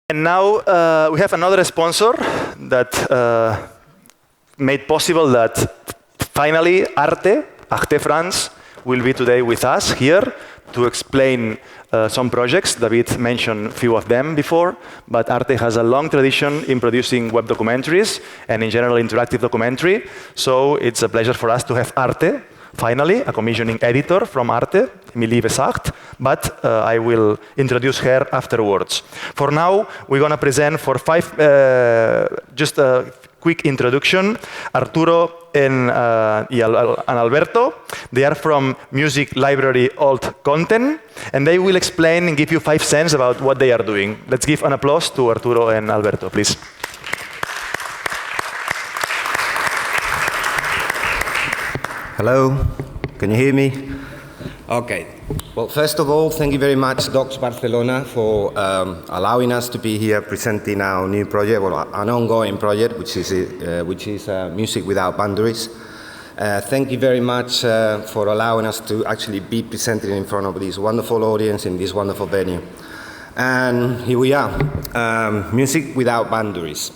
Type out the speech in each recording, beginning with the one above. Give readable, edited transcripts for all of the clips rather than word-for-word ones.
And now we have another sponsor that made possible that finally ARTE France will be today with us here to explain some projects. David mentioned a few of them before, but ARTE has a long tradition in producing web documentaries and in general interactive documentary. So it's a pleasure for us to have ARTE, finally, a commissioning editor from ARTE, Emilie Bessard, but I will introduce her afterwards. For now, we're going to present for just a quick introduction, Arturo and Alberto. They are from Music Library Alt Content, and they will explain and give you 5 cents about what they are doing. Let's give an applause to Arturo and Alberto, please. Hello, can you hear me? Okay. Well, first of all, thank you very much, InterDocsBarcelona, for allowing us to be here presenting our new project, well, an ongoing project, which is Music Without Boundaries. Thank you very much for allowing us to actually be presenting in front of this wonderful audience in this wonderful venue. And here we are, Music Without Boundaries.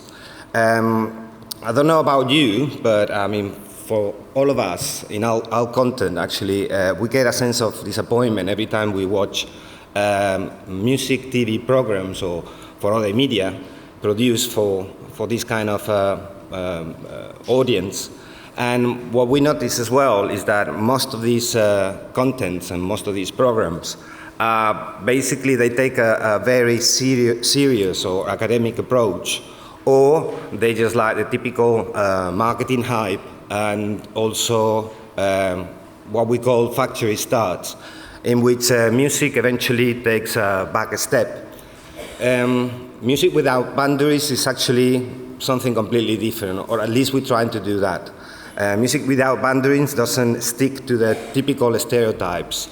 I don't know about you, but I mean, for all of us in our content, actually, we get a sense of disappointment every time we watch music TV programs or for other media produced for this kind of audience. And what we notice as well is that most of these contents and most of these programs, basically they take a very serious or academic approach, or they just like the typical marketing hype, and also what we call factory starts, in which music eventually takes a back step. Music Without Boundaries is actually something completely different, or at least we're trying to do that. Music Without Boundaries doesn't stick to the typical stereotypes.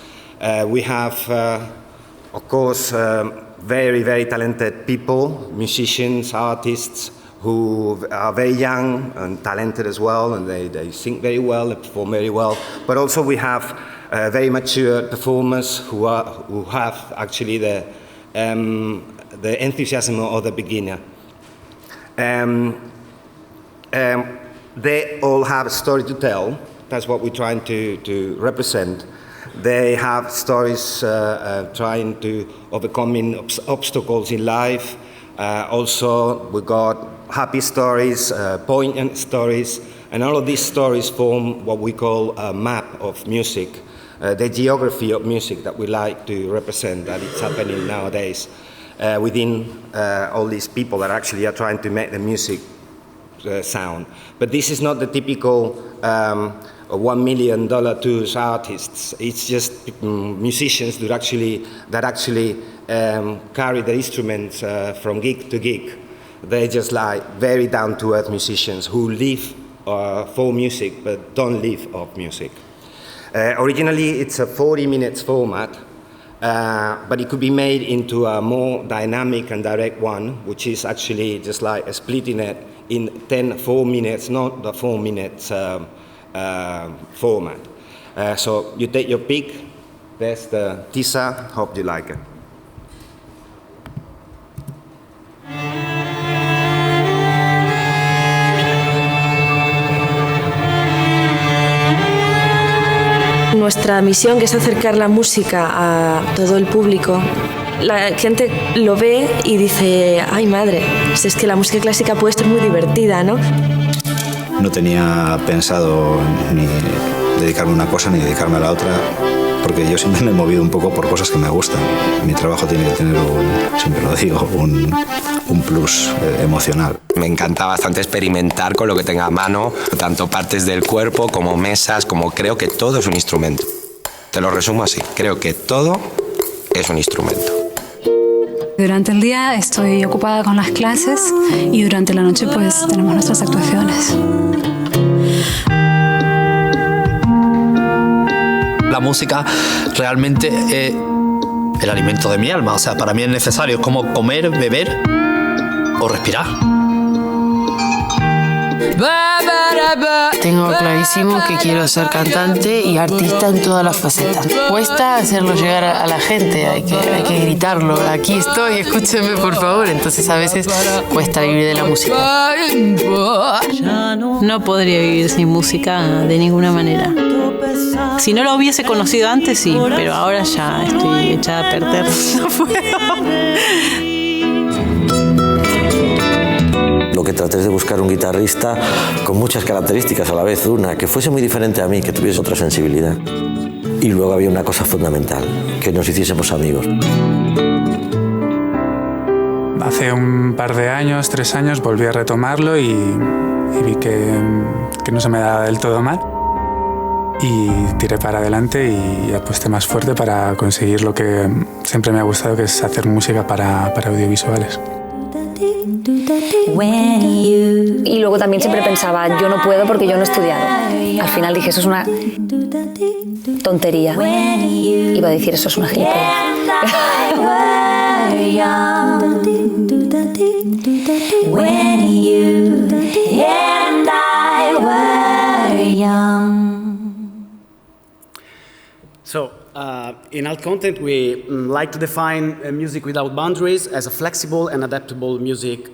We have, of course, very, very talented people, musicians, artists, who are very young and talented as well, and they sing very well, they perform very well. But also we have very mature performers who have actually the enthusiasm of the beginner. They all have a story to tell. That's what we're trying to represent. They have stories trying to overcoming obstacles in life. Also, we got happy stories, poignant stories, and all of these stories form what we call a map of music, the geography of music that we like to represent, that it's happening nowadays within all these people that actually are trying to make the music sound. But this is not the typical $1 million tours artists. It's just musicians that actually carry the instruments from gig to gig. They're just like very down-to-earth musicians who live for music but don't live off music. Originally, it's a 40 minutes format, but it could be made into a more dynamic and direct one, which is actually just like splitting it in 4 minutes, not the 4 minutes format. So you take your pick. There's the teaser. Hope you like it. Nuestra misión, que es acercar la música a todo el público, la gente lo ve y dice, ay madre, si es que la música clásica puede ser muy divertida, ¿no? No tenía pensado ni dedicarme a una cosa ni dedicarme a la otra, porque yo siempre me he movido un poco por cosas que me gustan. Mi trabajo tiene que tener, siempre lo digo, un plus emocional. Me encanta bastante experimentar con lo que tenga a mano, tanto partes del cuerpo como mesas, como creo que todo es un instrumento. Te lo resumo así, creo que todo es un instrumento. Durante el día estoy ocupada con las clases y durante la noche pues tenemos nuestras actuaciones. La música realmente es el alimento de mi alma, o sea, para mí es necesario, es como comer, beber o respirar. Tengo clarísimo que quiero ser cantante y artista en todas las facetas. Cuesta hacerlo llegar a la gente, hay que gritarlo. Aquí estoy, escúchenme por favor. Entonces a veces cuesta vivir de la música. No podría vivir sin música de ninguna manera. Si no la hubiese conocido antes, sí, pero ahora ya estoy echada a perder. No puedo. Lo que traté es de buscar un guitarrista con muchas características a la vez. Una, que fuese muy diferente a mí, que tuviese otra sensibilidad. Y luego había una cosa fundamental, que nos hiciésemos amigos. Hace un par de años, 3 años, volví a retomarlo y vi que no se me daba del todo mal. Y tiré para adelante y aposté más fuerte para conseguir lo que siempre me ha gustado, que es hacer música para audiovisuales. Y luego también siempre pensaba, yo no puedo porque yo no he estudiado. Al final dije, eso es una tontería. Iba a decir, eso es una gilipollez. So, in ARTE content, we like to define music without boundaries as a flexible and adaptable music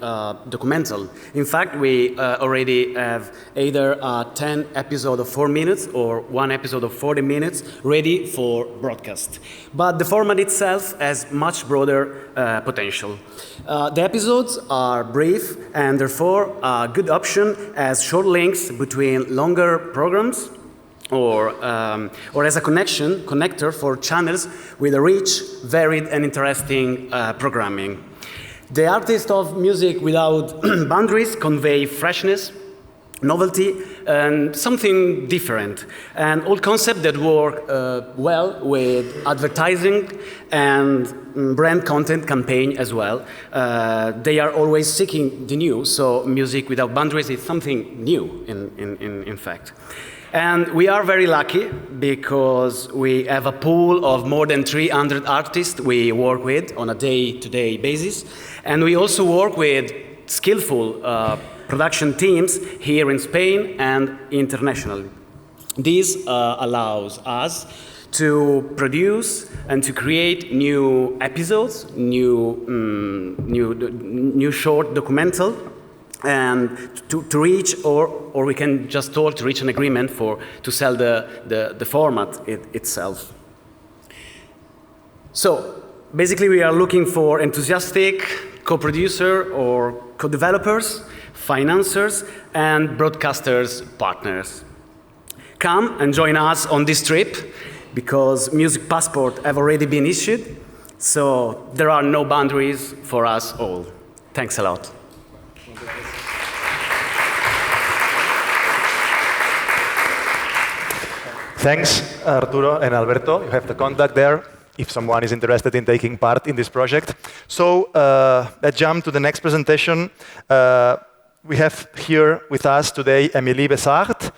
documental. In fact, we already have either a 10 episode of 4 minutes or 1 episode of 40 minutes ready for broadcast. But the format itself has much broader potential. The episodes are brief and therefore a good option as short links between longer programs or as a connector for channels with a rich, varied and interesting programming. The artists of music without boundaries convey freshness, novelty and something different, and all concepts that work well with advertising and brand content campaign as well. They are always seeking the new, so music without boundaries is something new in fact. And we are very lucky because we have a pool of more than 300 artists we work with on a day-to-day basis. And we also work with skillful production teams here in Spain and internationally. This allows us to produce and to create new episodes, new short documental, and to reach, or we can just talk to reach an agreement to sell the format itself. So basically we are looking for enthusiastic co-producer or co-developers, financiers and broadcasters partners. Come and join us on this trip because music passports have already been issued, so there are no boundaries for us all. Thanks a lot. Thanks, Arturo and Alberto. You have the contact there if someone is interested in taking part in this project. So let's jump to the next presentation. We have here with us today Emilie Bessard,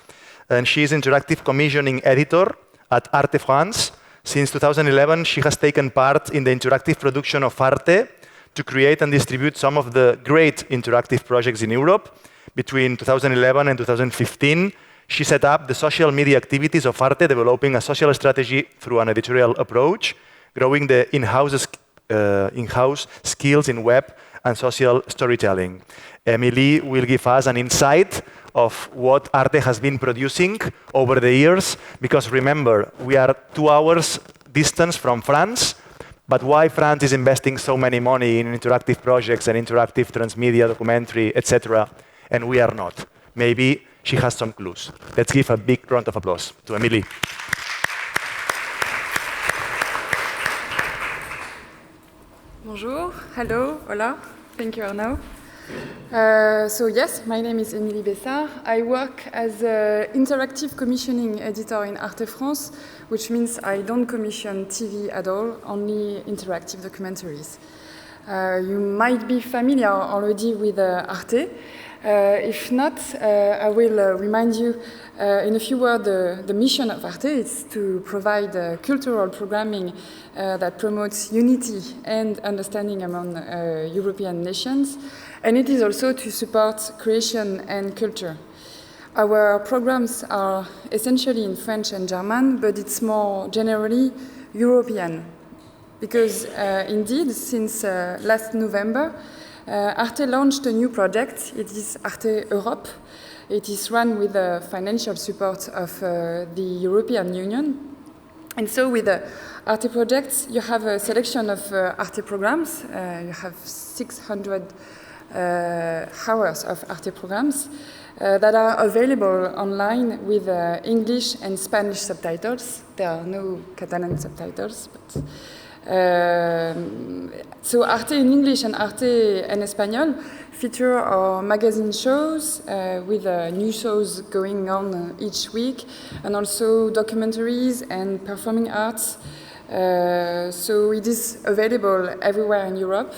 and she is interactive commissioning editor at ARTE France. Since 2011, she has taken part in the interactive production of ARTE to create and distribute some of the great interactive projects in Europe. Between 2011 and 2015, she set up the social media activities of ARTE, developing a social strategy through an editorial approach, growing the in-house skills in web and social storytelling. Emilie will give us an insight of what ARTE has been producing over the years, because remember, we are 2 hours distance from France, but why France is investing so many money in interactive projects and interactive transmedia, documentary, etc., and we are not? Maybe she has some clues. Let's give a big round of applause to Emilie. Bonjour, hello, hola, thank you Arnaud. So yes, my name is Emilie Bessard. I work as an interactive commissioning editor in ARTE France, which means I don't commission TV at all, only interactive documentaries. You might be familiar already with ARTE. If not, I will remind you in a few words the mission of ARTE is to provide cultural programming that promotes unity and understanding among European nations, and it is also to support creation and culture. Our programs are essentially in French and German, but it's more generally European. Because indeed, since last November, ARTE launched a new project. It is ARTE Europe. It is run with the financial support of the European Union. And so with the ARTE projects, you have a selection of ARTE programs. You have 600 hours of ARTE programs that are available online with English and Spanish subtitles. There are no Catalan subtitles. But, so ARTE in English and ARTE en Español feature our magazine shows with new shows going on each week, and also documentaries and performing arts. So it is available everywhere in Europe.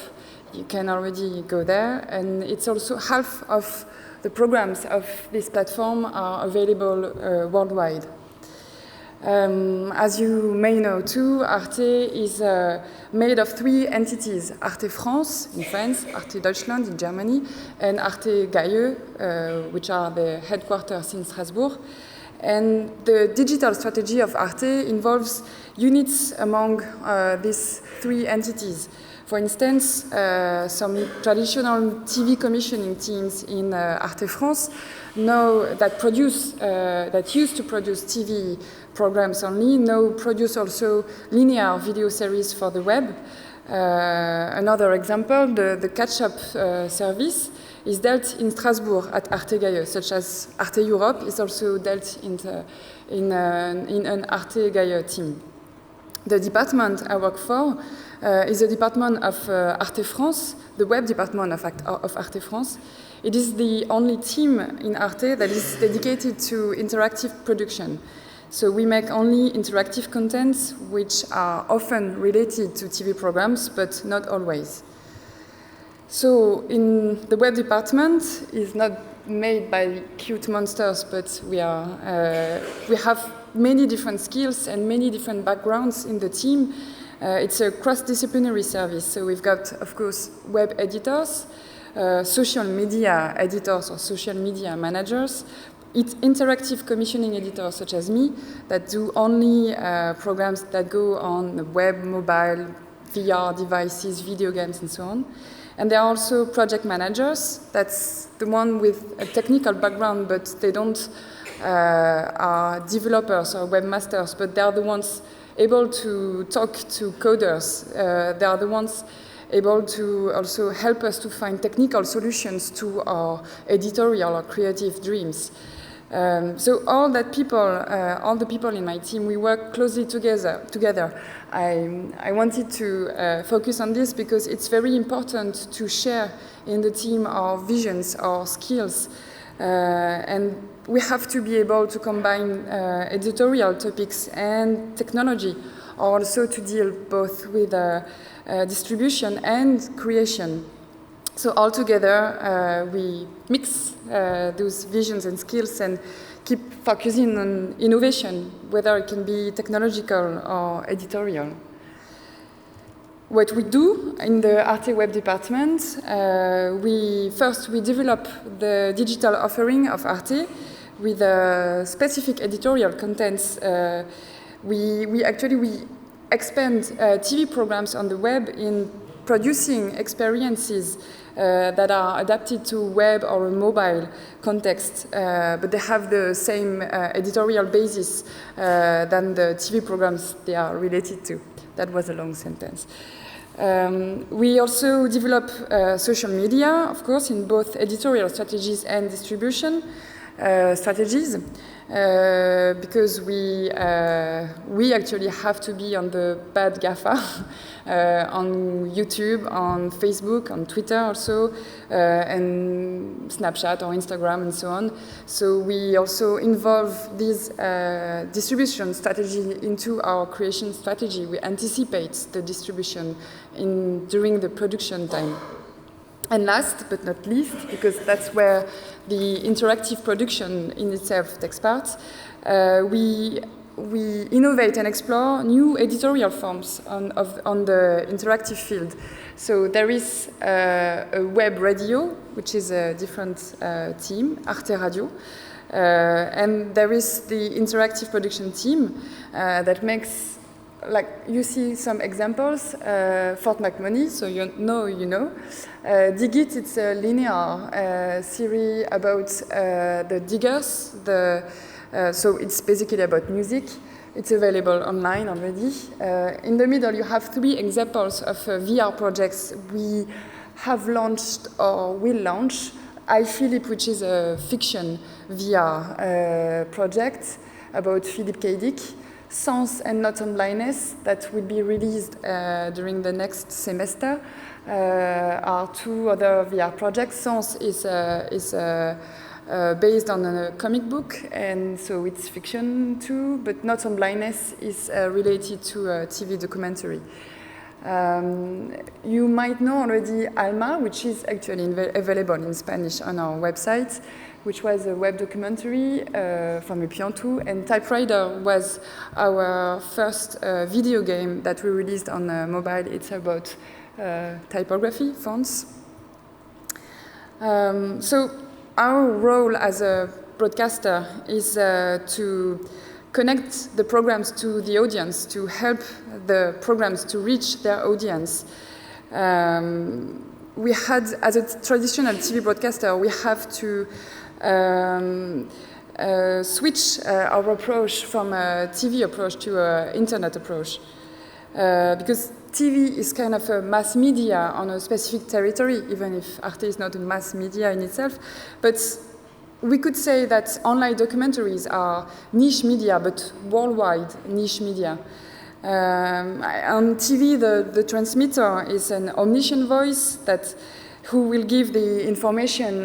You can already go there, and it's also half of the programs of this platform are available worldwide. As you may know too, ARTE is made of 3 entities: ARTE France in France, ARTE Deutschland in Germany, and ARTE Gailleux, which are the headquarters in Strasbourg. And the digital strategy of ARTE involves units among these 3 entities. For instance, some traditional TV commissioning teams in ARTE France that used to produce TV programs only, now produce also linear video series for the web. Another example, the catch-up service is dealt in Strasbourg at ARTE Gailleux, such as ARTE Europe is also dealt in an ARTE Gailleux team. The department I work for is the department of ARTE France, the web department of ARTE France. It is the only team in ARTE that is dedicated to interactive production. So we make only interactive contents which are often related to TV programs, but not always. So in the web department is not made by cute monsters, but we have many different skills and many different backgrounds in the team. It's a cross-disciplinary service, so we've got, of course, web editors, social media editors or social media managers, interactive commissioning editors such as me that do only programs that go on the web, mobile, VR devices, video games, and so on. And there are also project managers. That's the one with a technical background, but they don't are developers or webmasters, but they are the ones able to talk to coders. They are the ones able to also help us to find technical solutions to our editorial or creative dreams. So all the people in my team, we work closely together. I wanted to focus on this because it's very important to share in the team our visions, our skills, and we have to be able to combine editorial topics and technology, also to deal both with distribution and creation. So all together, we mix those visions and skills and keep focusing on innovation, whether it can be technological or editorial. What we do in the ARTE web department, we develop the digital offering of ARTE with specific editorial contents. We expand TV programs on the web in producing experiences that are adapted to web or a mobile context, but they have the same editorial basis than the TV programs they are related to. That was a long sentence. We also develop social media, of course, in both editorial strategies and distribution strategies, because we actually have to be on the bad GAFA, on YouTube, on Facebook, on Twitter also, and Snapchat or Instagram and so on. So we also involve this distribution strategy into our creation strategy. We anticipate the distribution during the production time. And last but not least, because that's where the interactive production in itself takes part, we innovate and explore new editorial forms on the interactive field. So there is a web radio, which is a different team, ARTE Radio, And there is the interactive production team that makes, like you see some examples, Fort McMoney, so you know. Digit, it's a linear series about the diggers, so it's basically about music. It's available online already. In the middle, you have 3 examples of VR projects we have launched or will launch. I, Philip, which is a fiction VR project about Philip K. Dick. Sense and Not on Blindness, that will be released during the next semester, are 2 other VR projects. Sense is based on a comic book, and so it's fiction too, but Not on Blindness is related to a TV documentary. You might know already Alma, which is actually available in Spanish on our website, which was a web documentary from Epiantou, and Typewriter was our first video game that we released on mobile. It's about typography, fonts. So our role as a broadcaster is to connect the programs to the audience, to help the programs to reach their audience. We had, as a traditional TV broadcaster, we have to switch our approach from a TV approach to an internet approach. Because TV is kind of a mass media on a specific territory, even if Arte is not a mass media in itself. But we could say that online documentaries are niche media, but worldwide niche media. On TV, the transmitter is an omniscient voice who will give the information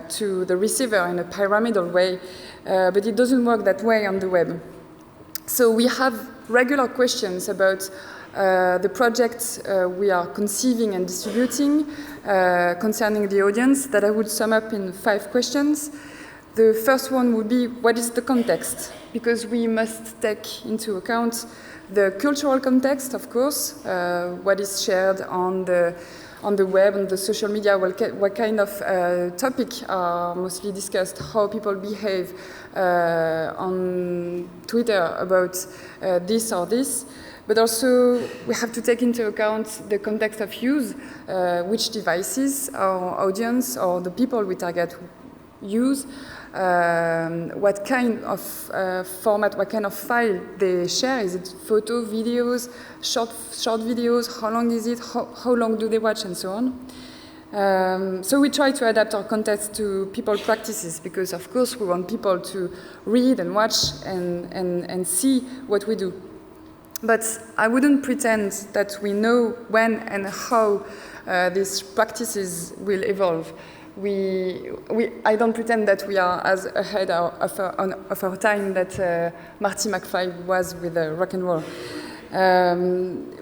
to the receiver in a pyramidal way, but it doesn't work that way on the web. So we have regular questions about the projects we are conceiving and distributing concerning the audience that I would sum up in 5 questions. The first one would be, what is the context? Because we must take into account the cultural context, of course, what is shared on the web, on the social media, what kind of topics are mostly discussed, how people behave on Twitter about this or this. But also, we have to take into account the context of use, which devices our audience or the people we target use, what kind of format, what kind of file they share. Is it photo, videos, short videos? How long is it? How long do they watch, and so on. So we try to adapt our content to people's practices, because of course we want people to read and watch and see what we do. But I wouldn't pretend that we know when and how these practices will evolve. I don't pretend that we are as ahead of our time that Marty McFly was with rock and roll.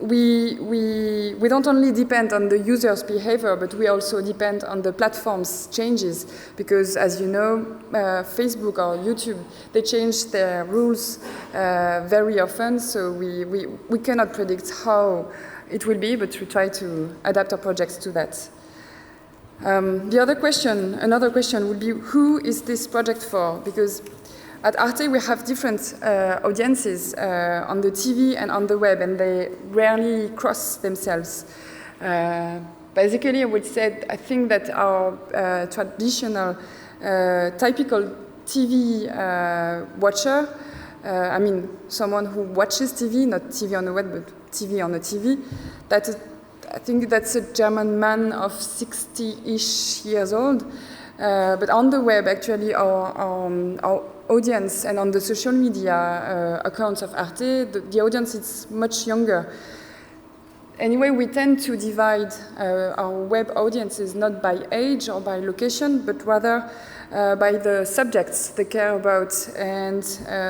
We don't only depend on the user's behavior, but we also depend on the platform's changes, because as you know, Facebook or YouTube, they change their rules very often, so we cannot predict how it will be, but we try to adapt our projects to that. Another question would be, who is this project for? Because at Arte, we have different audiences on the TV and on the web, and they rarely cross themselves. Basically, I think that our traditional, typical TV watcher, I mean, someone who watches TV, not TV on the web, but TV on a TV, I think that's a German man of 60-ish years old. But on the web, actually, our audience, and on the social media accounts of Arte, the audience is much younger. Anyway, we tend to divide our web audiences not by age or by location, but rather by the subjects they care about and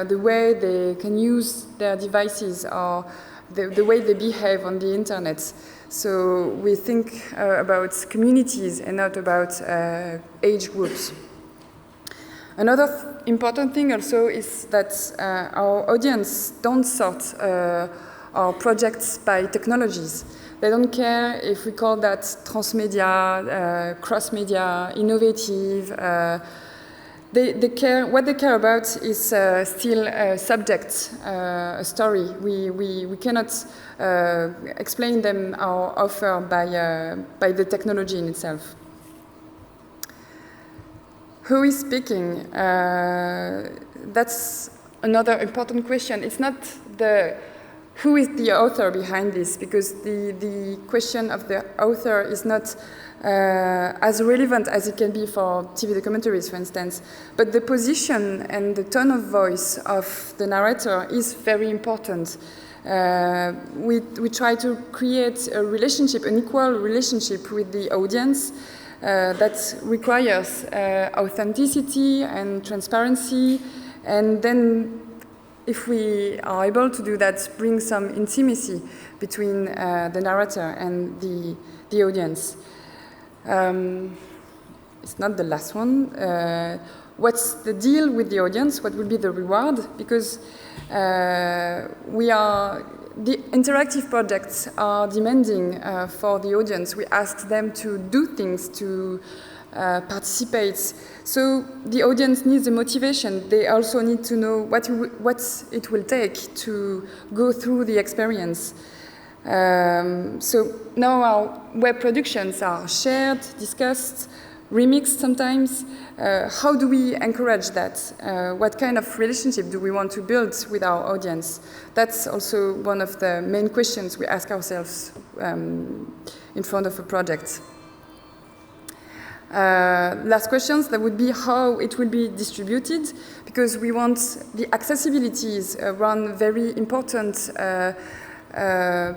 the way they can use their devices or the way they behave on the internet. So we think about communities and not about age groups. Another important thing also is that our audience don't sort our projects by technologies. They don't care if we call that transmedia, cross-media, innovative. they care. What they care about is still a subject, a story. We cannot explain them our offer by the technology in itself. Who is speaking? That's another important question. It's not who is the author behind this, because the question of the author is not as relevant as it can be for TV documentaries, for instance. But the position and the tone of voice of the narrator is very important. We try to create a relationship, an equal relationship with the audience that requires authenticity and transparency, and then if we are able to do that, bring some intimacy between the narrator and the audience. It's not the last one. What's the deal with the audience? What will be the reward? Because the interactive projects are demanding for the audience. We ask them to do things, to participate. So the audience needs a motivation. They also need to know what it will take to go through the experience. So now our web productions are shared, discussed, remixed sometimes. How do we encourage that? What kind of relationship do we want to build with our audience? That's also one of the main questions we ask ourselves in front of a project. Last questions, that would be how it will be distributed, because we want the accessibility is one very important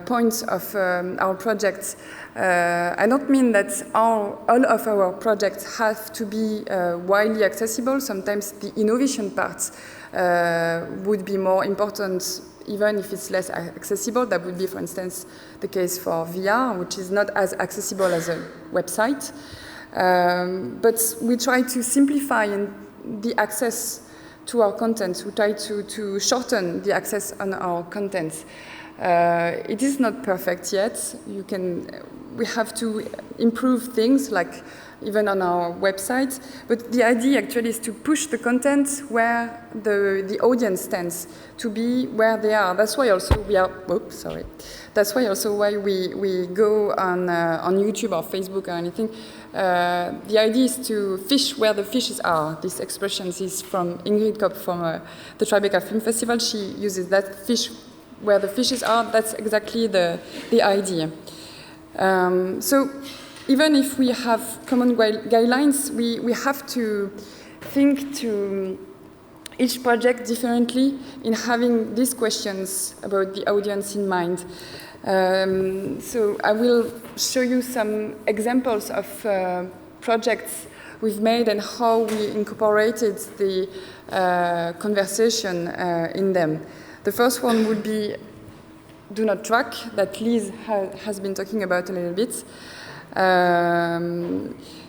point of our project. I don't mean that all of our projects have to be widely accessible. Sometimes the innovation part would be more important, even if it's less accessible. That would be, for instance, the case for VR, which is not as accessible as a website. But we try to simplify the access to our content. We try to shorten the access on our content. It is not perfect yet. We have to improve things, like even on our website. But the idea actually is to push the content where the audience stands, to be where they are. That's why also That's why also why we go on YouTube or Facebook or anything. The idea is to fish where the fishes are. This expression is from Ingrid Kopp from the Tribeca Film Festival. She uses that, fish where the fishes are. That's exactly the idea. So even if we have common guidelines, we have to think to each project differently in having these questions about the audience in mind. So I will show you some examples of projects we've made and how we incorporated the conversation in them. The first one would be Do Not Track, that Liz has been talking about a little bit.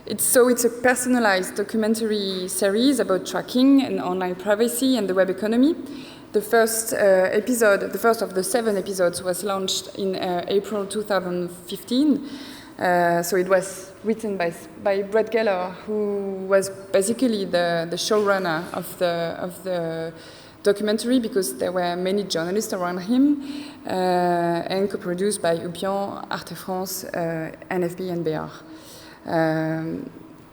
It's a personalized documentary series about tracking and online privacy and the web economy. The first episode, the first of the 7 episodes, was launched in April 2015. So it was written by Brett Geller, who was basically the showrunner of the documentary, because there were many journalists around him, and co-produced by Upian, ARTE France, NFB and BR.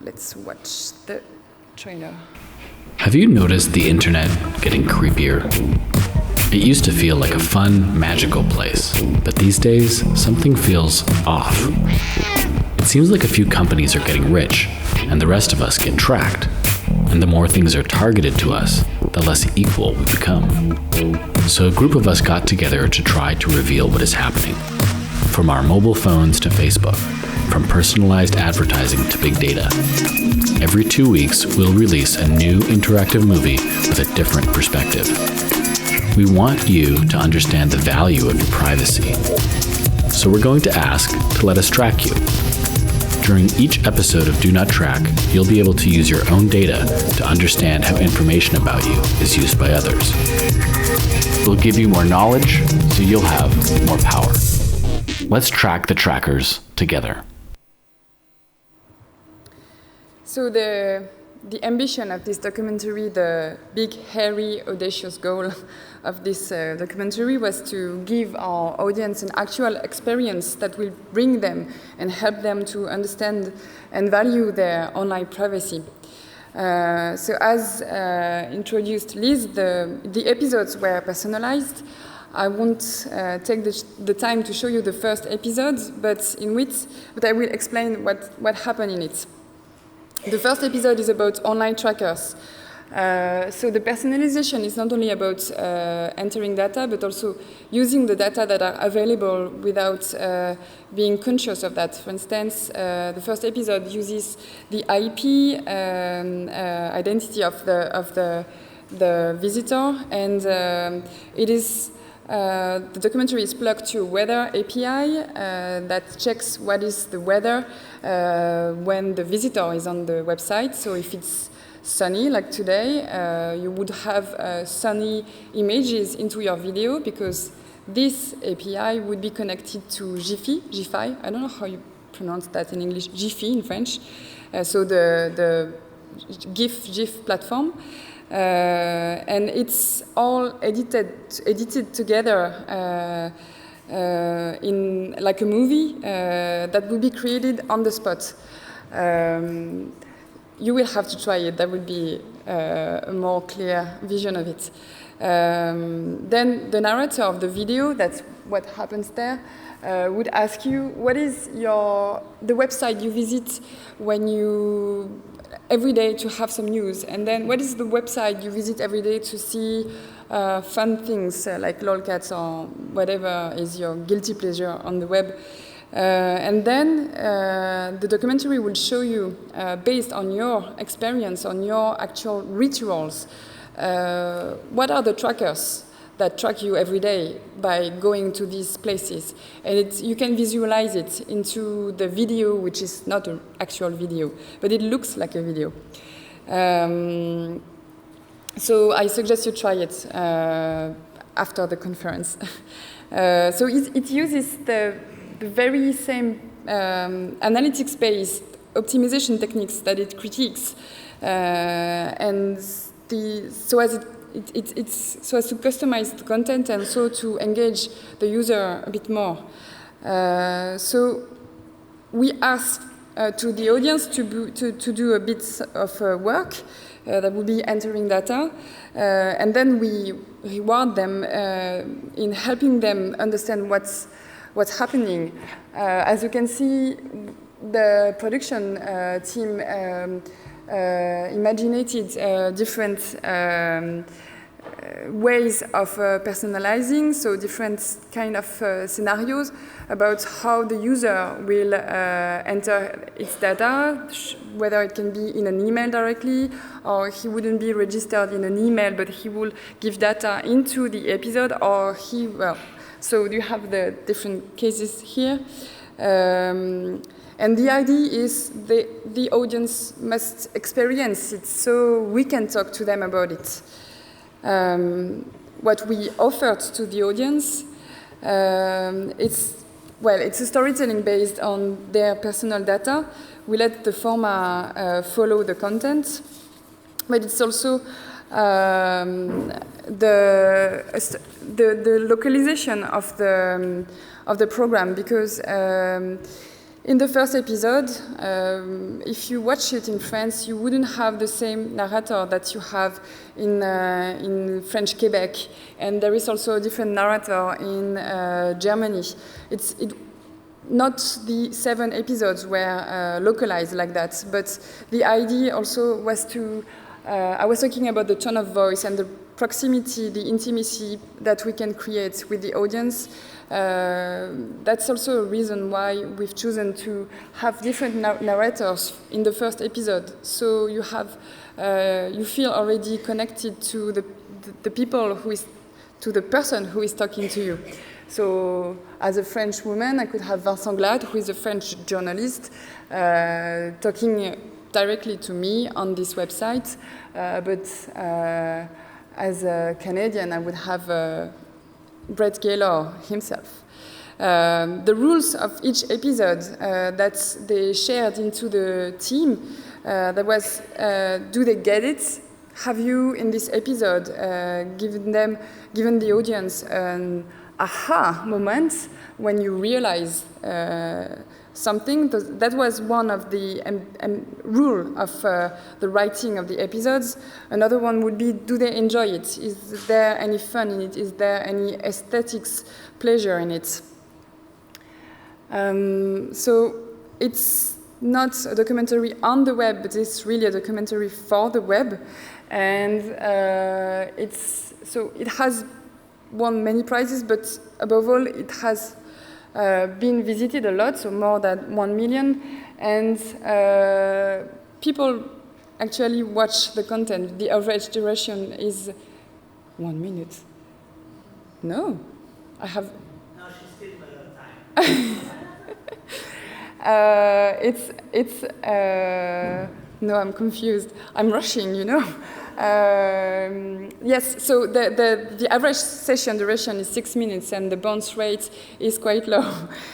Let's watch the trailer. Have you noticed the internet getting creepier? It used to feel like a fun, magical place, but these days, something feels off. It seems like a few companies are getting rich, and the rest of us get tracked. And the more things are targeted to us, the less equal we become. So a group of us got together to try to reveal what is happening. From our mobile phones to Facebook, from personalized advertising to big data. Every 2 weeks, we'll release a new interactive movie with a different perspective. We want you to understand the value of your privacy. So we're going to ask to let us track you. During each episode of Do Not Track, you'll be able to use your own data to understand how information about you is used by others. We'll give you more knowledge, so you'll have more power. Let's track the trackers together. So the the ambition of this documentary, the big, hairy, audacious goal of this documentary was to give our audience an actual experience that will bring them and help them to understand and value their online privacy. So as introduced Liz, the episodes were personalized. I won't take the time to show you the first episode, but I will explain what happened in it. The first episode is about online trackers. So the personalization is not only about entering data, but also using the data that are available without being conscious of that. For instance, the first episode uses the IP identity of the visitor, and it is the documentary is plugged to weather API that checks what is the weather when the visitor is on the website. So if it's sunny, like today, you would have sunny images into your video because this API would be connected to GIFI. I don't know how you pronounce that in English, GIFI in French. So the GIF platform. And it's all edited together in like a movie that will be created on the spot. You will have to try it. That would be a more clear vision of it. Then the narrator of the video, that's what happens there, would ask you, what is the website you visit when you every day to have some news, and then what is the website you visit every day to see fun things like lolcats or whatever is your guilty pleasure on the web. And then the documentary will show you, based on your experience, on your actual rituals, what are the trackers that track you every day by going to these places. And you can visualize it into the video, which is not an actual video, but it looks like a video. So I suggest you try it after the conference. So it uses the very same analytics-based optimization techniques that it critiques, and so as to customize the content and so to engage the user a bit more. So we ask to the audience to do a bit of work that will be entering data, and then we reward them in helping them understand what's happening. As you can see, the production team imaginated different ways of personalizing, so different kind of scenarios about how the user will enter its data, whether it can be in an email directly, or he wouldn't be registered in an email, but he will give data into the episode, or so you have the different cases here. And the idea is the audience must experience it so we can talk to them about it. What we offered to the audience, it's a storytelling based on their personal data. We let the format follow the content, but it's also the localization of the program, because in the first episode, if you watch it in France, you wouldn't have the same narrator that you have in French Quebec, and there is also a different narrator in Germany. Not the 7 episodes were localized like that, but the idea also was to I was talking about the tone of voice and the proximity, the intimacy that we can create with the audience. That's also a reason why we've chosen to have different narrators in the first episode. So you feel already connected to the people to the person who is talking to you. So as a French woman, I could have Vincent Glade, who is a French journalist, talking directly to me on this website, but as a Canadian, I would have Brett Gaylor himself. The rules of each episode that they shared into the team That was, do they get it? Have you, in this episode, given the audience an aha moment when you realize something? That was one of the rule of the writing of the episodes. Another one would be, do they enjoy it? Is there any fun in it? Is there any aesthetics pleasure in it? So it's not a documentary on the web, but it's really a documentary for the web. And it has won many prizes, but above all, it has been visited a lot, so more than 1 million. And people actually watch the content. The average duration is 1 minute. No, I have. No, she's still time. No, I'm confused. I'm rushing, you know. Yes, so the average session duration is 6 minutes, and the bounce rate is quite low.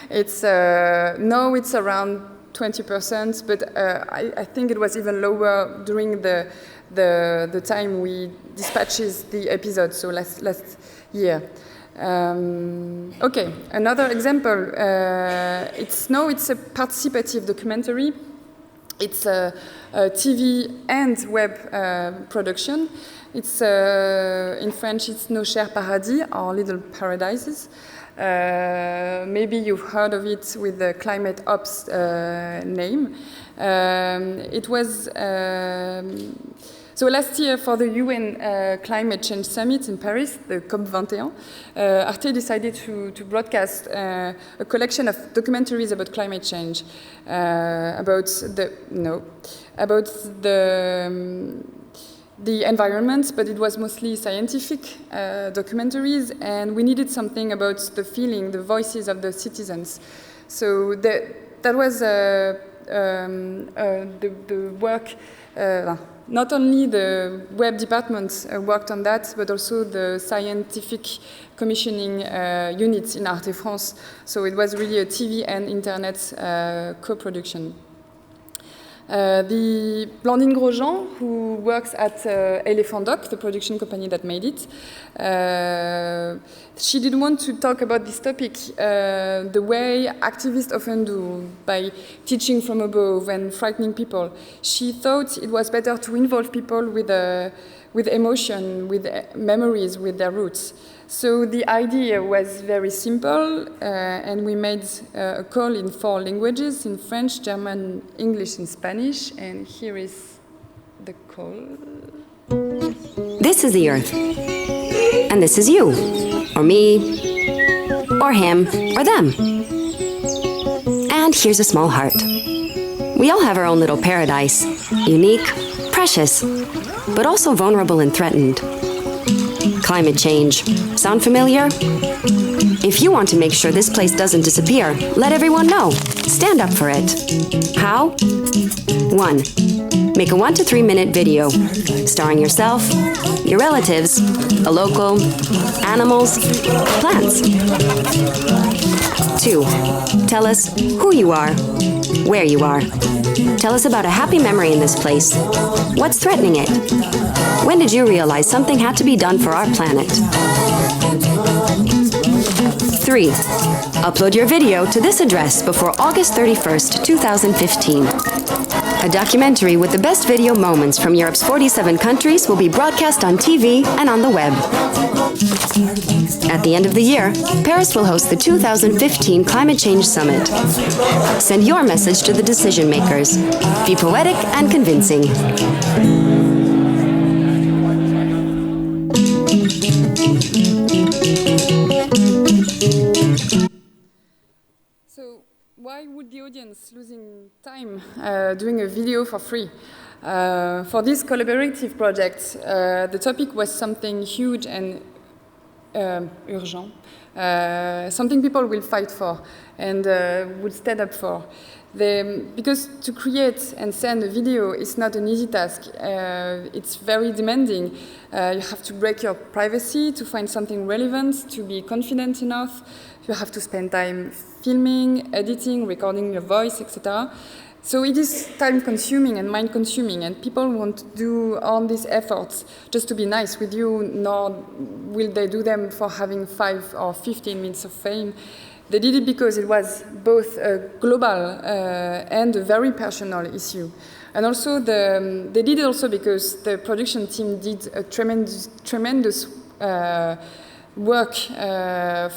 It's now it's around 20%, but I think it was even lower during the time we dispatches the episode, so last year. Okay, another example. It's a participative documentary. It's a TV and web production. It's in French. It's Nos Chers Paradis, or Little Paradises. Maybe you've heard of it with the Climate Ops name. It was. So last year, for the UN Climate Change Summit in Paris, the COP21, ARTE decided to broadcast a collection of documentaries about climate change, about the environment, but it was mostly scientific documentaries, and we needed something about the feeling, the voices of the citizens. So that was the work. Not only the web department worked on that, but also the scientific commissioning units in ARTE France. So it was really a TV and internet co-production. The Blandine Grosjean, who works at Elephant Doc, the production company that made it, she didn't want to talk about this topic the way activists often do, by teaching from above and frightening people. She thought it was better to involve people with emotion, with memories, with their roots. So the idea was very simple, and we made a call in 4 languages, in French, German, English, and Spanish, and here is the call. This is the Earth, and this is you, or me, or him, or them. And here's a small heart. We all have our own little paradise, unique, precious, but also vulnerable and threatened. Climate change. Sound familiar? If you want to make sure this place doesn't disappear, let everyone know. Stand up for it. How? 1. Make a 1 to 3 minute video, starring yourself, your relatives, a local, animals, plants. 2. Tell us who you are, where you are. Tell us about a happy memory in this place. What's threatening it? When did you realize something had to be done for our planet? 3. Upload your video to this address before August 31st, 2015. A documentary with the best video moments from Europe's 47 countries will be broadcast on TV and on the web. At the end of the year, Paris will host the 2015 Climate Change Summit. Send your message to the decision makers. Be poetic and convincing. So why would the audience losing time doing a video for free? For this collaborative project, the topic was something huge and urgent, something people will fight for and would stand up for. Because to create and send a video is not an easy task. It's very demanding. You have to break your privacy to find something relevant, to be confident enough. You have to spend time filming, editing, recording your voice, etc. So it is time-consuming and mind-consuming, and people won't do all these efforts just to be nice with you, nor will they do them for having 5 or 15 minutes of fame. They did it because it was both a global and a very personal issue. And also, they did it also because the production team did a tremendous work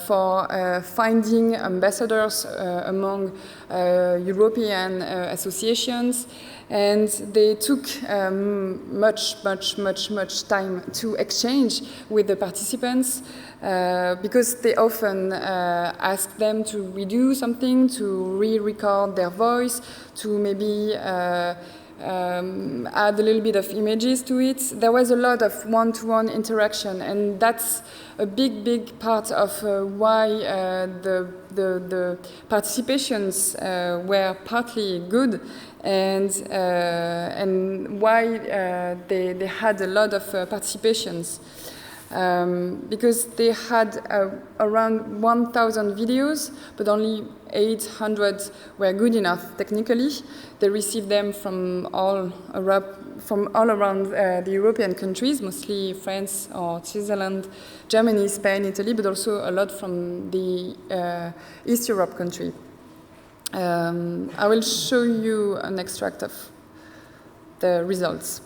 for finding ambassadors among European associations, and they took much time to exchange with the participants because they often ask them to redo something, to re-record their voice, to maybe add a little bit of images to it. There was a lot of one-to-one interaction, and that's a big part of why the participations were partly good, and why they had a lot of participations. Because they had around 1,000 videos, but only 800 were good enough technically. They received them from all around the European countries, mostly France or Switzerland, Germany, Spain, Italy, but also a lot from the East Europe country. I will show you an extract of the results.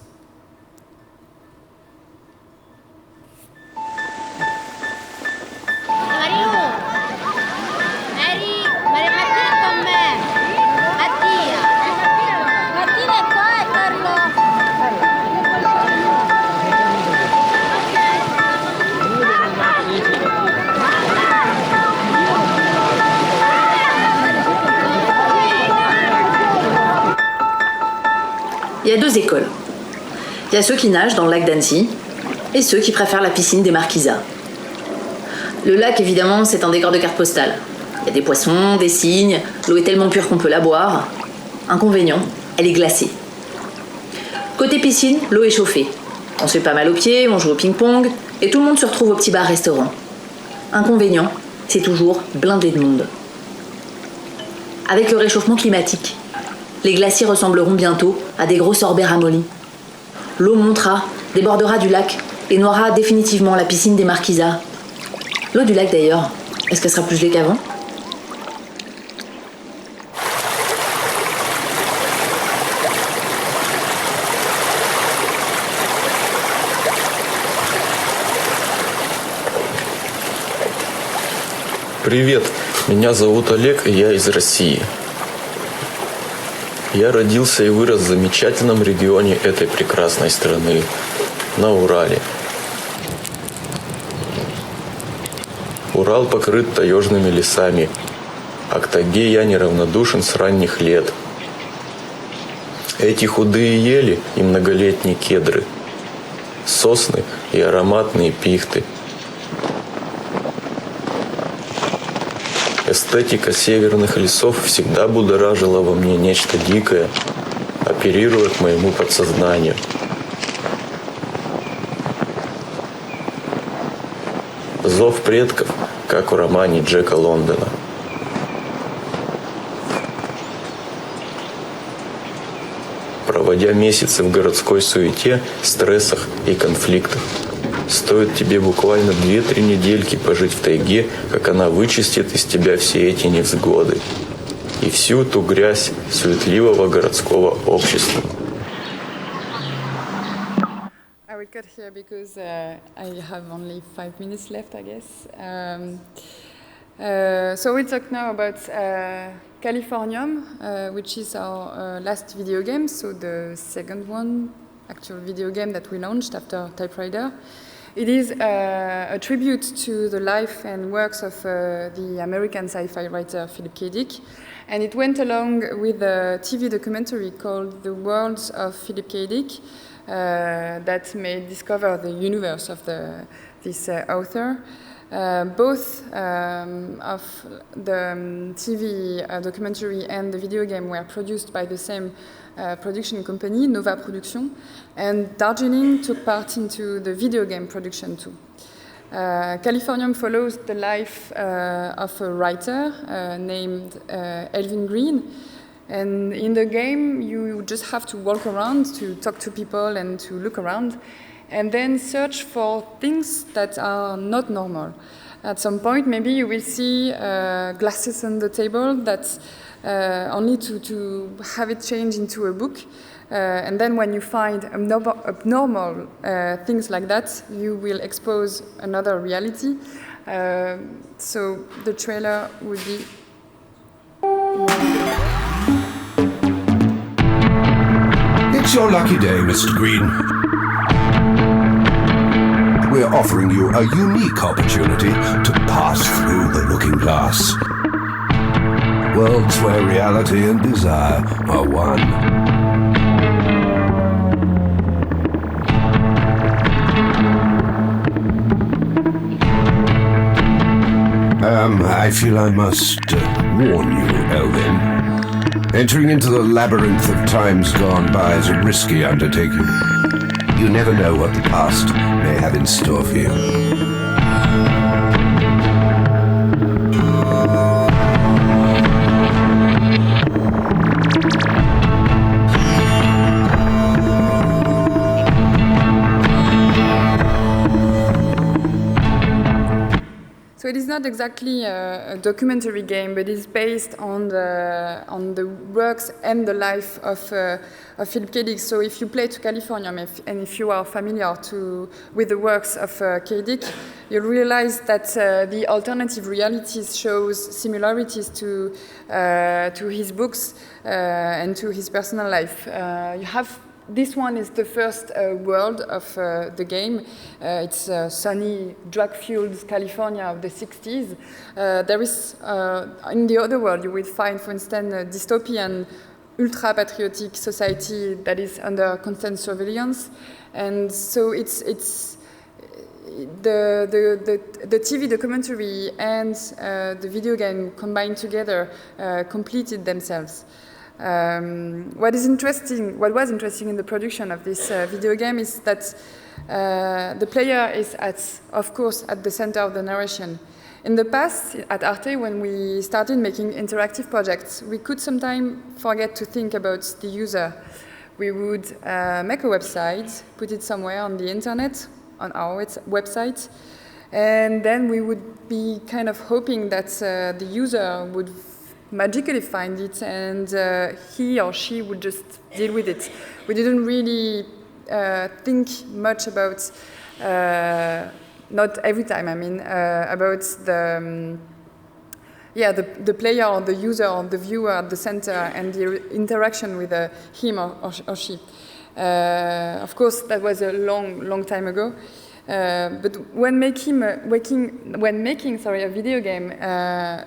Il y a 2 écoles. Il y a ceux qui nagent dans le lac d'Annecy et ceux qui préfèrent la piscine des Marquisas. Le lac, évidemment, c'est un décor de carte postale. Il y a des poissons, des cygnes, l'eau est tellement pure qu'on peut la boire. Inconvénient, elle est glacée. Côté piscine, l'eau est chauffée. On se fait pas mal aux pieds, on joue au ping-pong et tout le monde se retrouve au petit bar-restaurant. Inconvénient, c'est toujours blindé de monde. Avec le réchauffement climatique, les glaciers ressembleront bientôt à des gros sorbets ramollis. L'eau montera, débordera du lac et noiera définitivement la piscine des Marquisas. L'eau du lac d'ailleurs, est-ce qu'elle sera plus gelée qu'avant ? Привет, меня зовут Олег, и я из России. Я родился и вырос в замечательном регионе этой прекрасной страны, на Урале. Урал покрыт таежными лесами, а к тайге я неравнодушен с ранних лет. Эти худые ели и многолетние кедры, сосны и ароматные пихты. Эстетика северных лесов всегда будоражила во мне нечто дикое, оперируя к моему подсознанию. Зов предков, как в романе Джека Лондона. Проводя месяцы в городской суете, стрессах и конфликтах, стоит тебе буквально 2-3 недельки пожить в тайге, как она вычистит из тебя все эти невзгоды и всю ту грязь суетливого городского общества. I will cut here because I have only 5 minutes left, I guess. So we talk now about Californium, which is our last video game, so the second one, actual video game that we launched after Typewriter. It is a tribute to the life and works of the American sci-fi writer Philip K. Dick, and it went along with a TV documentary called The Worlds of Philip K. Dick that may discover the universe of this author. Both of the TV documentary and the video game were produced by the same production company, Nova Production, and Darjeeling took part into the video game production too. Californium follows the life of a writer named Elvin Green, And in the game, you just have to walk around, to talk to people and to look around, and then search for things that are not normal. At some point, maybe you will see glasses on the table that only to have it change into a book. And then when you find abnormal things like that, you will expose another reality. So the trailer would be... It's your lucky day, Mr. Green. We're offering you a unique opportunity to pass through the looking glass. Worlds where reality and desire are one. I feel I must warn you, Elvin. Entering into the labyrinth of times gone by is a risky undertaking. You never know what the past may have in store for you. So it is not exactly a documentary game, but it's based on the works and the life of Philip K. Dick. So if you play to California, and if you are familiar with the works of K. Dick, you'll realize that the alternative realities shows similarities to his books and to his personal life. This one is the first world of the game. It's sunny, drug-fueled California of the 60s. There is, in the other world, you will find, for instance, a dystopian, ultra-patriotic society that is under constant surveillance. And so it's the TV documentary and the video game combined together completed themselves. What was interesting in the production of this video game is that the player is, of course, at the center of the narration. In the past, at ARTE, when we started making interactive projects, we could sometimes forget to think about the user. We would make a website, put it somewhere on the internet, on our website, and then we would be kind of hoping that the user would magically find it, and he or she would just deal with it. We didn't really think much about, not every time, I mean, about the player or the user or the viewer at the center and the interaction with him or she. Of course, that was a long time ago. But when making a video game,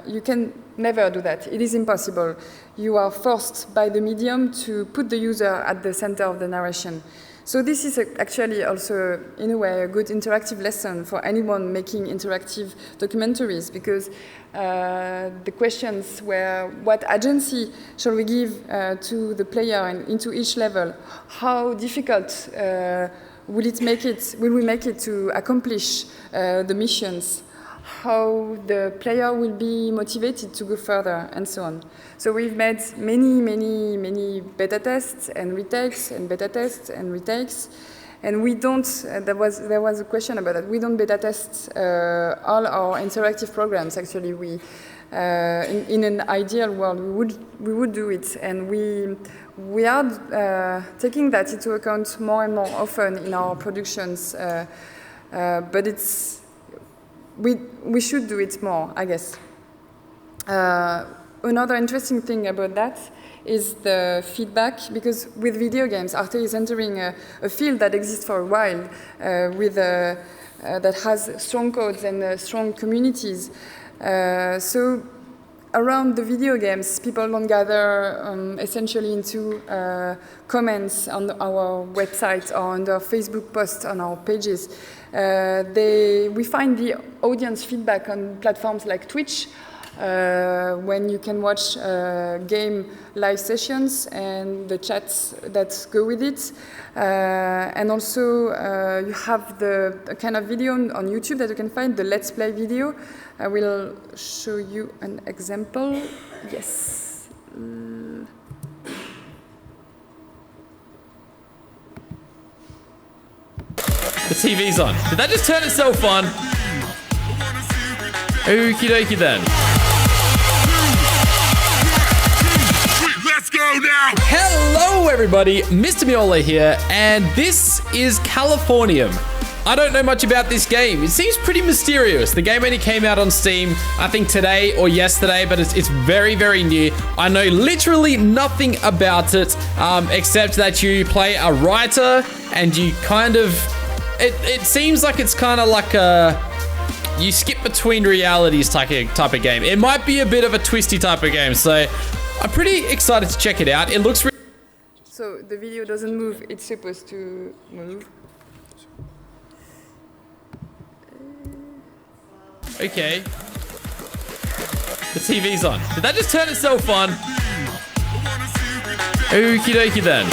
you can never do that. It is impossible. You are forced by the medium to put the user at the center of the narration. So this is actually also, in a way, a good interactive lesson for anyone making interactive documentaries, because the questions were, what agency shall we give to the player and into each level? How difficult will we make it to accomplish the missions? How the player will be motivated to go further, and so on. So we've made many beta tests and retakes, and beta tests and retakes, and we don't. There was a question about that. We don't beta test all our interactive programs. Actually, in an ideal world, we would do it, and we are taking that into account more and more often in our productions. But we should do it more, I guess. Another interesting thing about that is the feedback, because with video games, ARTE is entering a field that exists for a while, that has strong codes and strong communities. So around the video games, people don't gather essentially into comments on our website or under Facebook posts on our pages. We find the audience feedback on platforms like Twitch, when you can watch game live sessions and the chats that go with it. And also you have the kind of video on YouTube that you can find, the Let's Play video. I will show you an example. Yes. TV's on. Did that just turn itself on? Okie dokie then. Let's go now! Hello everybody, Mr. Miola here, and this is Californium. I don't know much about this game. It seems pretty mysterious. The game only came out on Steam, I think today or yesterday, but it's very, very new. I know literally nothing about it, except that you play a writer and you kind of... It seems like it's kind of like a... You skip between realities type of game. It might be a bit of a twisty type of game, so I'm pretty excited to check it out. It looks... So the video doesn't move, it's supposed to move. Okay. The TV's on. Did that just turn itself on? Okie dokie then.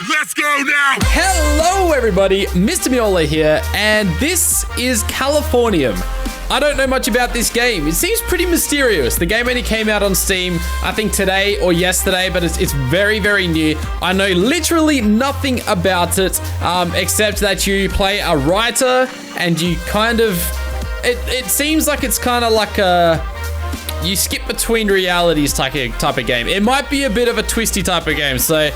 Let's go now! Hello everybody, Mr. Miola here, and this is Californium. I don't know much about this game. It seems pretty mysterious. The game only came out on Steam, I think today or yesterday, but it's very, very new. I know literally nothing about it, except that you play a writer and you kind of... It seems like it's kind of like a... You skip between realities type of game. It might be a bit of a twisty type of game, so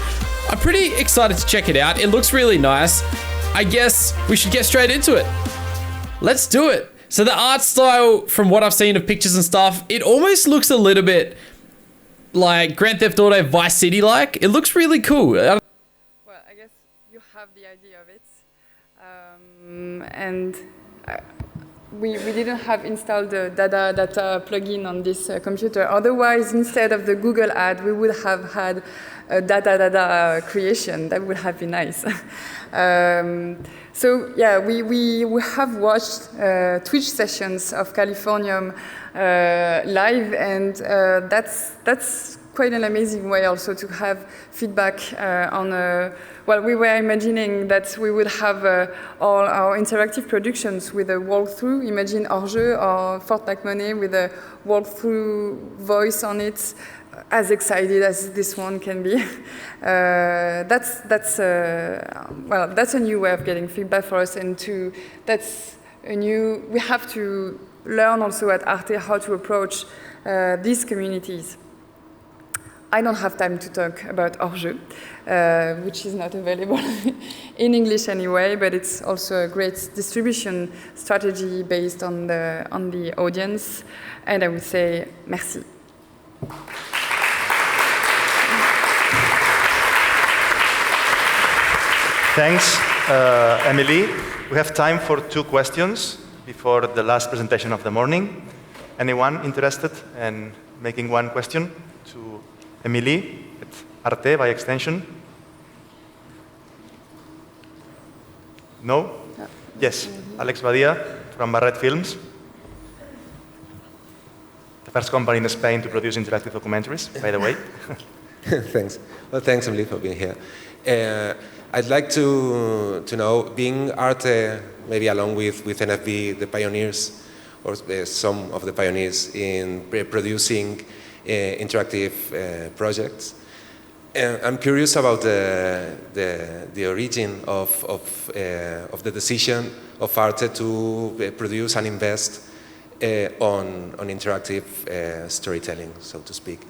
I'm pretty excited to check it out. It looks really nice. I guess we should get straight into it. Let's do it. So the art style, from what I've seen of pictures and stuff, it almost looks a little bit like Grand Theft Auto Vice City-like. It looks really cool. Well, I guess you have the idea of it. And we didn't have installed the data plugin on this computer. Otherwise, instead of the Google ad, we would have had a data creation. That would have been nice. So yeah, we have watched Twitch sessions of Californium live, and that's quite an amazing way also to have feedback on. Well, we were imagining that we would have all our interactive productions with a walkthrough. Imagine Hors-jeu or Fort McMoney with a walkthrough voice on it. As excited as this one can be. That's a new way of getting feedback for us, and we have to learn also at ARTE how to approach these communities. I don't have time to talk about Hors-jeu, which is not available in English anyway, but it's also a great distribution strategy based on the audience, and I would say merci. Thanks, Emilie. We have time for 2 questions before the last presentation of the morning. Anyone interested in making one question to Emilie at ARTE by extension? No? Yes, Alex Badia from Barret Films. The first company in Spain to produce interactive documentaries, by the way. Thanks. Well, thanks, Emilie, for being here. I'd like to know, being ARTE, maybe along with NFB, the pioneers, or some of the pioneers in producing interactive projects, I'm curious about the origin of the decision of ARTE to produce and invest on interactive storytelling, so to speak.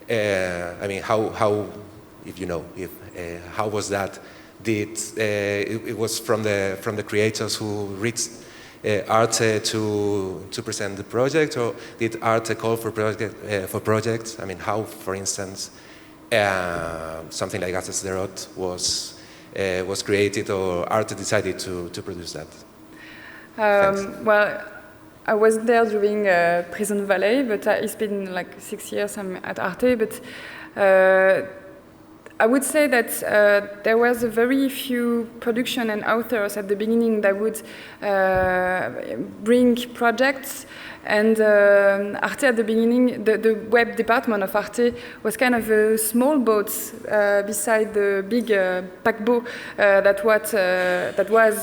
I mean, how if you know, how was that? It was from the creators who reached ARTE to present the project, or did ARTE call for projects? I mean, how, for instance, something like ARTE Sderot was created, or ARTE decided to produce that? Well, I was there during Prison Valley, but it's been like 6 years I'm at ARTE, but I would say that there was a very few production and authors at the beginning that would bring projects, and ARTE at the beginning, the web department of ARTE was kind of a small boat beside the big paquebot that was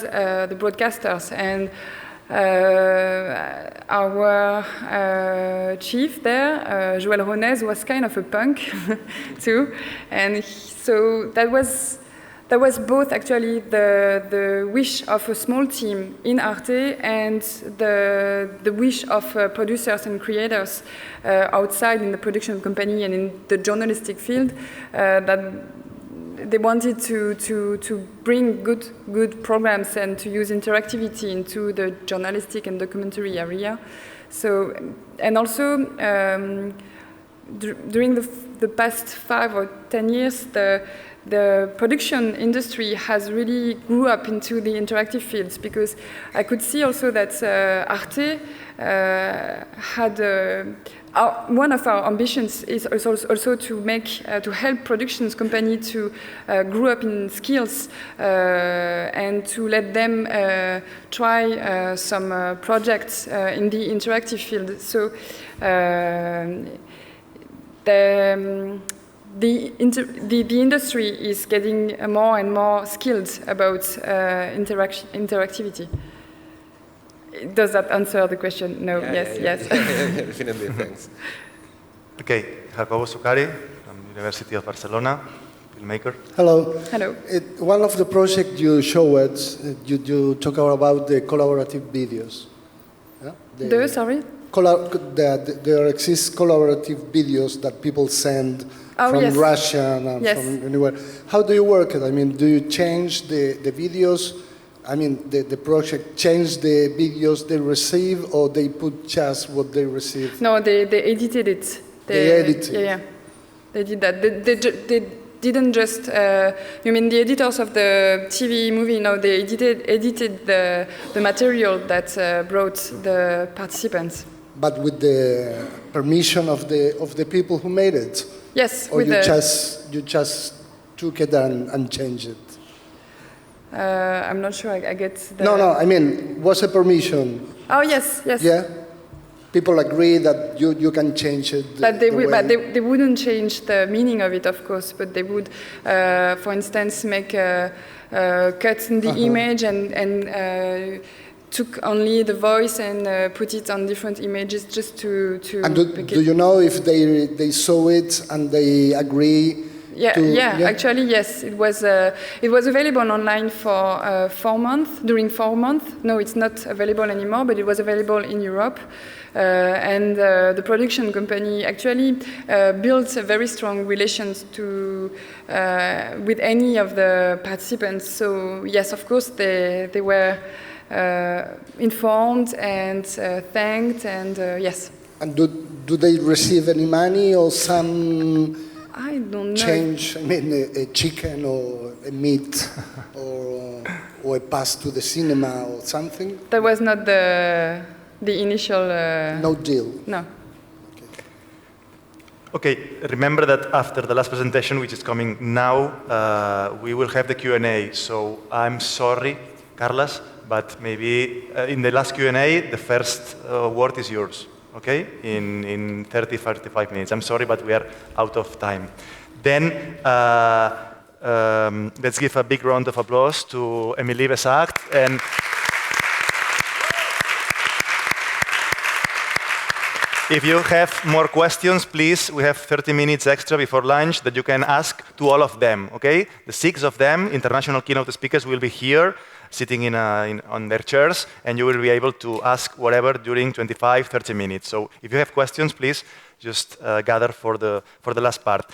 the broadcasters, and our chief there, Joël Ronez, was kind of a punk too, and so that was there was both actually the wish of a small team in Arte and the wish of producers and creators outside in the production company and in the journalistic field that they wanted to bring good programs and to use interactivity into the journalistic and documentary area. So, and also during the past 5 or 10 years, the production industry has really grew up into the interactive fields, because I could see also that Arte had one of our ambitions is also to help productions company to grow up in skills and to let them try some projects in the interactive field. So the industry is getting more and more skilled about interactivity. Does that answer the question? No, yes. Definitely, thanks. Okay, Jacobo Zuccari from University of Barcelona, filmmaker. Hello. Hello. One of the projects you showed, you talk about the collaborative videos. Yeah? Sorry? There exist collaborative videos that people send from Russia and from anywhere. How do you work it? I mean, do you change the videos? I mean, the project change the videos they receive, or they put just what they receive? No, they edited it. They edited. Yeah, they did that. They didn't just. You mean the editors of the TV movie? No, they edited the material that brought the participants. But with the permission of the people who made it. Yes. Or you just took it and changed it. I'm not sure I get the... No, I mean, was a permission? Oh, yes. Yeah? People agree that you can change it. But they wouldn't change the meaning of it, of course, but they would, for instance, make cuts in the image and took only the voice and put it on different images just to And do you know if they saw it and they agree? Actually, yes. It was available online for 4 months, during 4 months. No, it's not available anymore, but it was available in Europe. And the production company actually built a very strong relations with any of the participants. So, yes, of course, they were informed and thanked, and yes. And do they receive any money or some... I don't know. Change, I mean, a chicken or a meat or a pass to the cinema or something? That was not the initial... No deal? No. Okay, remember that after the last presentation, which is coming now, we will have the Q&A. So I'm sorry, Carlos, but maybe in the last Q&A, the first word is yours. Okay, in 30-35 minutes. I'm sorry, but we are out of time. Then let's give a big round of applause to Emilie Bessard. And if you have more questions, please, we have 30 minutes extra before lunch that you can ask to all of them, okay? The 6 of them, international keynote speakers, will be here, sitting on their chairs, and you will be able to ask whatever during 25-30 minutes. So if you have questions, please just gather for the last part.